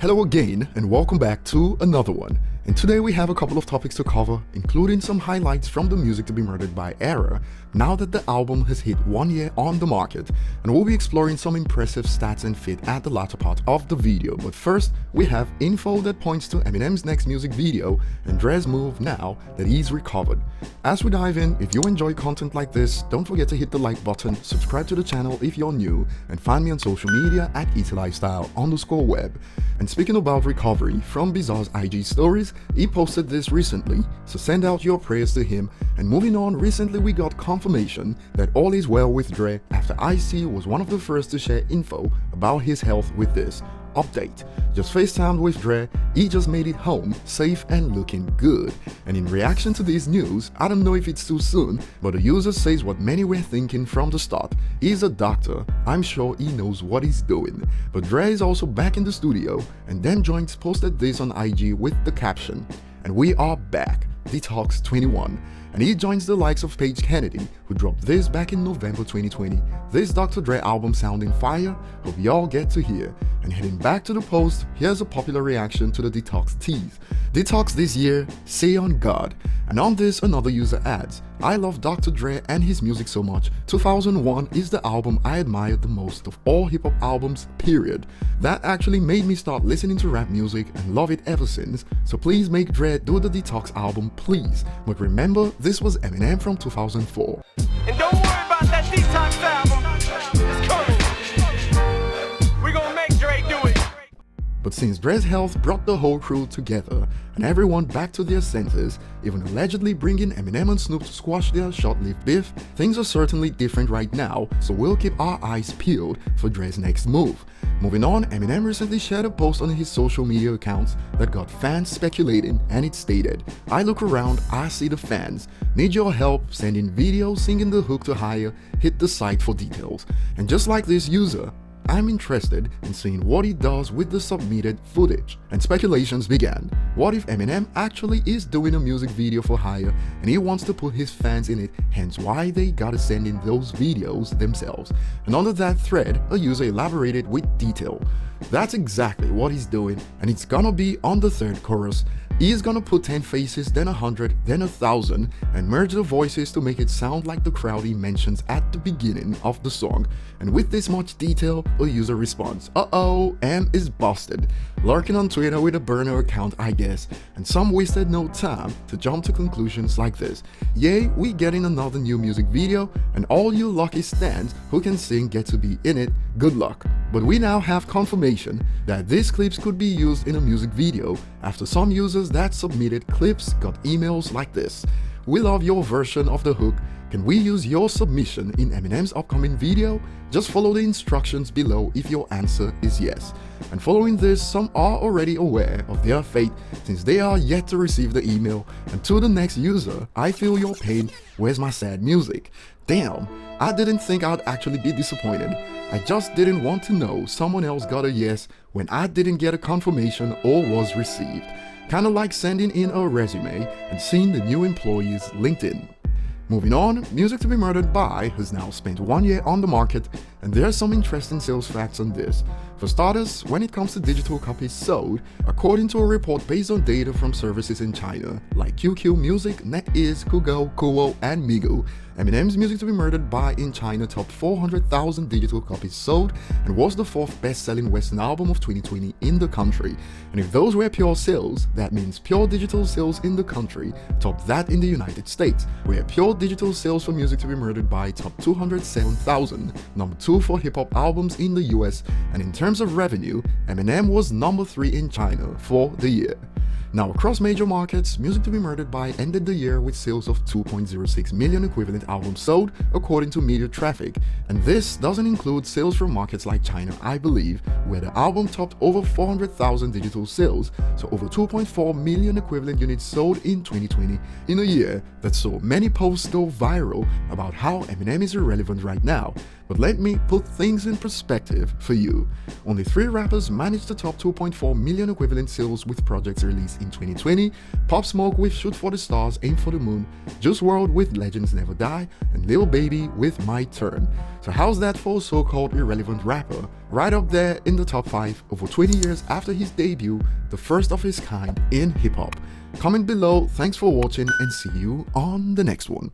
Hello again and welcome back to another one. And today we have a couple of topics to cover, including some highlights from the Music to Be Murdered by era, now that the album has hit 1 year on the market, and we'll be exploring some impressive stats and fit at the latter part of the video. But first, we have info that points to Eminem's next music video and Dre's move now that he's recovered. As we dive in, if you enjoy content like this, don't forget to hit the like button, subscribe to the channel if you're new, and find me on social media at ETLifestyle_web. And speaking about recovery, from Bizarre's IG stories, he posted this recently, so send out your prayers to him. And moving on, recently we got confirmation that all is well with Dre after IC was one of the first to share info about his health with this update. Just FaceTimed with Dre, he just made it home, safe and looking good. And in reaction to this news, I don't know if it's too soon, but the user says what many were thinking from the start. He's a doctor, I'm sure he knows what he's doing. But Dre is also back in the studio, and then Joints posted this on IG with the caption, "And we are back, Detox 21. And he joins the likes of Paige Kennedy, who dropped this back in November 2020. This Dr. Dre album sounding fire, hope y'all get to hear. And heading back to the post, here's a popular reaction to the Detox tease. Detox this year, say on God. And on this, another user adds, I love Dr. Dre and his music so much. 2001 is the album I admired the most of all hip hop albums, period. That actually made me start listening to rap music and love it ever since. So please make Dre do the Detox album, please. But remember, this was Eminem from 2004. And don't worry about that Detox album. It's coming. We're gonna make Dre do it. But since Dre's health brought the whole crew together and everyone back to their senses, even allegedly bringing Eminem and Snoop to squash their short-lived beef, things are certainly different right now, so we'll keep our eyes peeled for Dre's next move. Moving on, Eminem recently shared a post on his social media accounts that got fans speculating, and it stated, I look around, I see the fans. Need your help, send in videos, singing the hook to hire, hit the site for details. And just like this user, I'm interested in seeing what he does with the submitted footage. And speculations began. What if Eminem actually is doing a music video for hire and he wants to put his fans in it, hence why they gotta send in those videos themselves? And under that thread, a user elaborated with detail. That's exactly what he's doing, and it's gonna be on the third chorus. He's gonna put 10 faces, then 100, then 1,000, and merge the voices to make it sound like the crowd he mentions at the beginning of the song. And with this much detail, a user responds, uh-oh, M is busted. Lurking on Twitter with a burner account, I guess, and some wasted no time to jump to conclusions like this. Yay, we getting another new music video, and all you lucky stans who can sing get to be in it, good luck. But we now have confirmation that these clips could be used in a music video after some users that submitted clips got emails like this. We love your version of the hook. Can we use your submission in Eminem's upcoming video? Just follow the instructions below if your answer is yes. And following this, some are already aware of their fate since they are yet to receive the email. And to the next user, I feel your pain, where's my sad music? Damn, I didn't think I'd actually be disappointed. I just didn't want to know someone else got a yes when I didn't get a confirmation or was received. Kinda like sending in a resume and seeing the new employee's LinkedIn. Moving on, Music to Be Murdered by has now spent 1 year on the market, and there are some interesting sales facts on this. For starters, when it comes to digital copies sold, according to a report based on data from services in China like QQ Music, NetEase, Kugou, Kuwo, and Migu, Eminem's Music to Be Murdered by in China topped 400,000 digital copies sold and was the fourth best-selling Western album of 2020 in the country. And if those were pure sales, that means pure digital sales in the country topped that in the United States, where pure digital sales for Music to Be Murdered by topped 207,000, number 2 for hip-hop albums in the US, and in terms of revenue, Eminem was number 3 in China for the year. Now, across major markets, Music to Be Murdered by ended the year with sales of 2.06 million equivalent albums sold, according to Media Traffic, and this doesn't include sales from markets like China, I believe, where the album topped over 400,000 digital sales, so over 2.4 million equivalent units sold in 2020, in a year that saw many posts go viral about how Eminem is irrelevant right now. But let me put things in perspective for you. Only 3 rappers managed to top 2.4 million equivalent sales with projects released in 2020: Pop Smoke with Shoot for the Stars, Aim for the Moon, Juice WRLD with Legends Never Die, and Lil Baby with My Turn. So how's that for a so-called irrelevant rapper? Right up there in the top 5 over 20 years after his debut, the first of his kind in hip-hop. Comment below, thanks for watching, and see you on the next one.